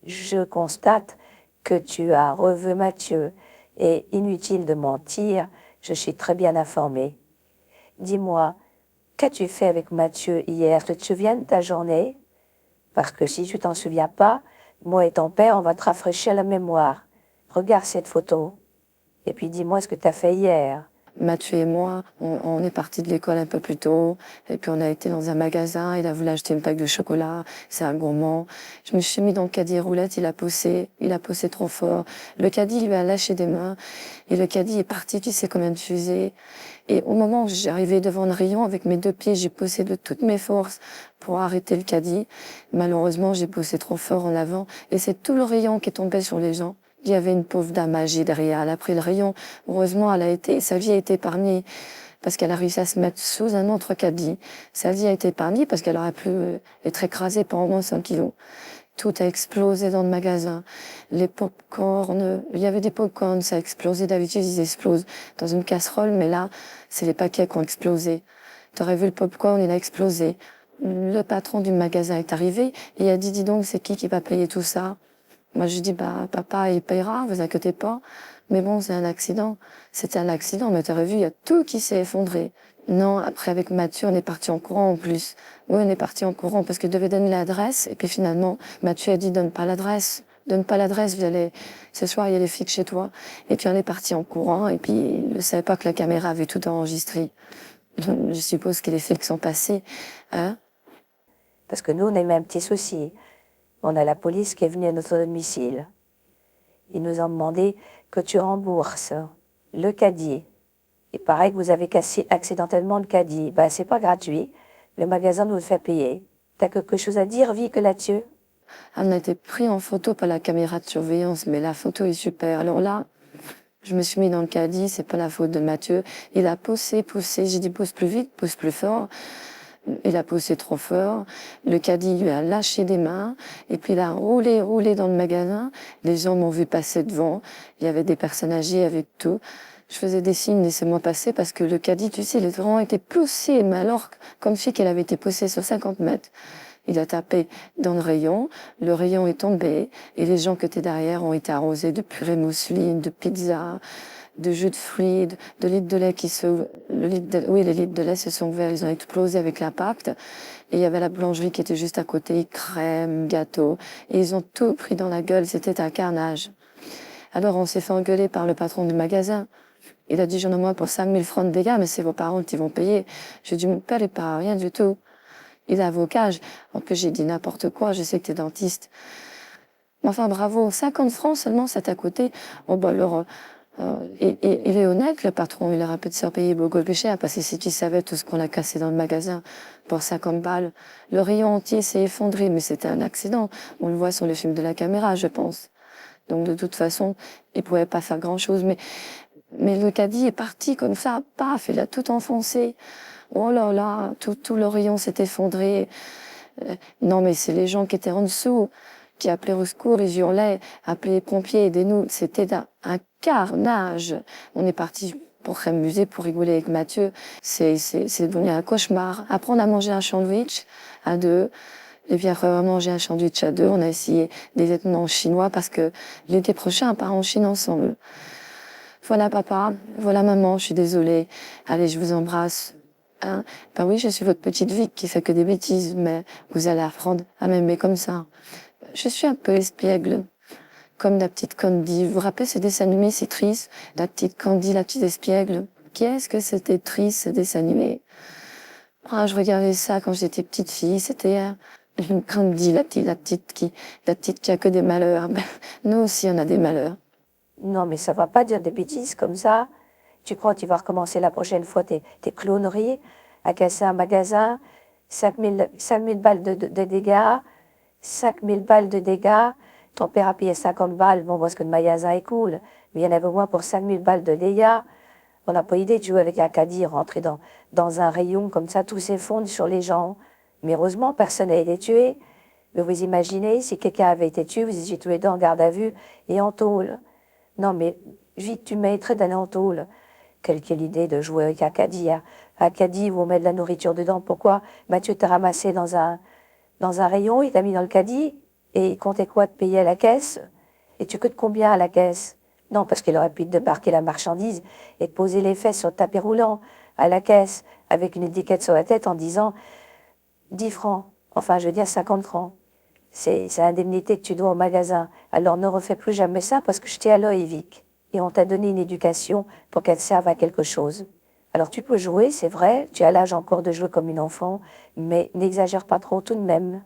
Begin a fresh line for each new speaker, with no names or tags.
Je constate que tu as revu Mathieu et inutile de mentir, je suis très bien informée. Dis-moi, qu'as-tu fait avec Mathieu hier? Tu te souviens de ta journée? Parce que si tu t'en souviens pas, moi et ton père, on va te rafraîchir la mémoire. Regarde cette photo. Et puis dis-moi ce que tu as fait hier.
Mathieu et moi, on est partis de l'école un peu plus tôt, et puis on a été dans un magasin, il a voulu acheter une pack de chocolat, c'est un gourmand. Je me suis mis dans le caddie roulette, il a poussé trop fort. Le caddie lui a lâché des mains, et le caddie est parti, tu sais combien de fusées. Et au moment où j'arrivais devant le rayon, avec mes 2 pieds, j'ai poussé de toutes mes forces pour arrêter le caddie. Malheureusement, j'ai poussé trop fort en avant, et c'est tout le rayon qui est tombé sur les gens. Il y avait une pauvre dame âgée derrière, elle a pris le rayon. Heureusement, sa vie a été épargnée parce qu'elle a réussi à se mettre sous un autre caddie. Sa vie a été épargnée parce qu'elle aurait pu être écrasée par au moins 5 kilos. Tout a explosé dans le magasin. Les pop-corn, il y avait des pop-corn, ça a explosé. D'habitude, ils explosent dans une casserole, mais là, c'est les paquets qui ont explosé. T'aurais vu le pop-corn, il a explosé. Le patron du magasin est arrivé et il a dit, dis donc, c'est qui va payer tout ça? Moi, je dis, papa, il payera, vous inquiétez pas. Mais bon, c'est un accident. C'était un accident, mais t'aurais vu, il y a tout qui s'est effondré. Non, après, avec Mathieu, on est parti en courant, en plus. Oui, on est parti en courant, parce qu'il devait donner l'adresse. Et puis finalement, Mathieu a dit, donne pas l'adresse. Donne pas l'adresse, ce soir, il y a les flics chez toi. Et puis on est parti en courant, et puis il ne savait pas que la caméra avait tout enregistré. Je suppose que les flics sont passés, hein.
Parce que nous, on a eu un petit souci. On a la police qui est venue à notre domicile. Ils nous ont demandé que tu rembourses le caddie. Il paraît que vous avez cassé accidentellement le caddie. Ben, c'est pas gratuit. Le magasin nous le fait payer. T'as quelque chose à dire, Vic, là-dessus?
On a été pris en photo par la caméra de surveillance, mais la photo est super. Alors là, je me suis mis dans le caddie, c'est pas la faute de Mathieu. Il a poussé. J'ai dit pousse plus vite, pousse plus fort. Il a poussé trop fort. Le caddie lui a lâché des mains. Et puis il a roulé dans le magasin. Les gens m'ont vu passer devant. Il y avait des personnes âgées avec tout. Je faisais des signes, laissez-moi passer, parce que le caddie, tu sais, il a vraiment été poussé, mais alors, comme si qu'elle avait été poussée sur 50 mètres. Il a tapé dans le rayon est tombé, et les gens qui étaient derrière ont été arrosés de purée mousseline, de pizza, de jus de fruits, de litres de lait les litres de lait se sont ouverts, ils ont explosé avec l'impact. Et il y avait la boulangerie qui était juste à côté, crème, gâteau, et ils ont tout pris dans la gueule, c'était un carnage. Alors on s'est fait engueuler par le patron du magasin. Il a dit, j'en ai moins pour 5000 francs de dégâts, mais c'est vos parents qui vont payer. J'ai dit, mon père n'est pas rien du tout. Il est avocat. En plus, j'ai dit n'importe quoi, je sais que t'es dentiste. Enfin, bravo, 50 francs seulement, c'est à côté. Bon, bah, alors, il est honnête, le patron, il aurait pu se faire payer beaucoup plus cher, parce que si tu savais tout ce qu'on a cassé dans le magasin pour 50 balles, le rayon entier s'est effondré, mais c'était un accident. On le voit sur le film de la caméra, je pense. Donc, de toute façon, il pouvait pas faire grand chose, mais le caddie est parti comme ça, paf, il a tout enfoncé. Oh là là, tout le rayon s'est effondré. Non, mais c'est les gens qui étaient en dessous, qui appelaient au secours, ils hurlaient, appelaient les pompiers, aidez-nous. C'était un carnage. On est parti pour s'amuser, pour rigoler avec Mathieu. C'est devenu un cauchemar. Après, on a mangé un sandwich à deux. Et puis après, on a mangé un sandwich à deux. On a essayé des vêtements chinois parce que l'été prochain, on part en Chine ensemble. Voilà papa, voilà maman, je suis désolée. Allez, je vous embrasse. Hein? Ben oui, je suis votre petite Vic qui fait que des bêtises, mais vous allez apprendre à m'aimer comme ça. Je suis un peu espiègle, comme la petite Candy. Vous vous rappelez ce dessin animé, c'est triste? La petite Candy, la petite espiègle. Qu'est-ce que c'était triste, ce dessin animé? Ah, je regardais ça quand j'étais petite fille, c'était une Candy, la petite qui a que des malheurs. Ben, nous aussi, on a des malheurs.
Non, mais ça va pas dire des bêtises comme ça. Tu crois que tu vas recommencer la prochaine fois tes cloneries, à casser un magasin, 5000 balles de dégâts, 5000 balles de dégâts. Ton père a payé 50 balles, bon, parce que le magasin est cool. Mais il y en avait moins pour 5000 balles de dégâts. On n'a pas idée de jouer avec un caddie, rentrer dans un rayon comme ça, tout s'effondre sur les gens. Mais heureusement, personne n'a été tué. Mais vous imaginez, si quelqu'un avait été tué, vous étiez tous les deux en garde à vue et en tôle. Non, mais vite, tu mériterais d'aller en tôle. Quelle idée de jouer avec un caddie, hein. Un caddie où on met de la nourriture dedans. Pourquoi Mathieu t'a ramassé dans un rayon, il t'a mis dans le caddie. Et il comptait quoi de payer à la caisse? Et tu coûtes combien à la caisse? Non, parce qu'il aurait pu te débarquer la marchandise et te poser les fesses sur le tapis roulant à la caisse avec une étiquette sur la tête en disant 10 francs, enfin je veux dire 50 francs. C'est l'indemnité que tu dois au magasin. Alors ne refais plus jamais ça parce que je t'ai à l'œil, Vic. Et on t'a donné une éducation pour qu'elle serve à quelque chose. Alors tu peux jouer, c'est vrai, tu as l'âge encore de jouer comme une enfant, mais n'exagère pas trop tout de même.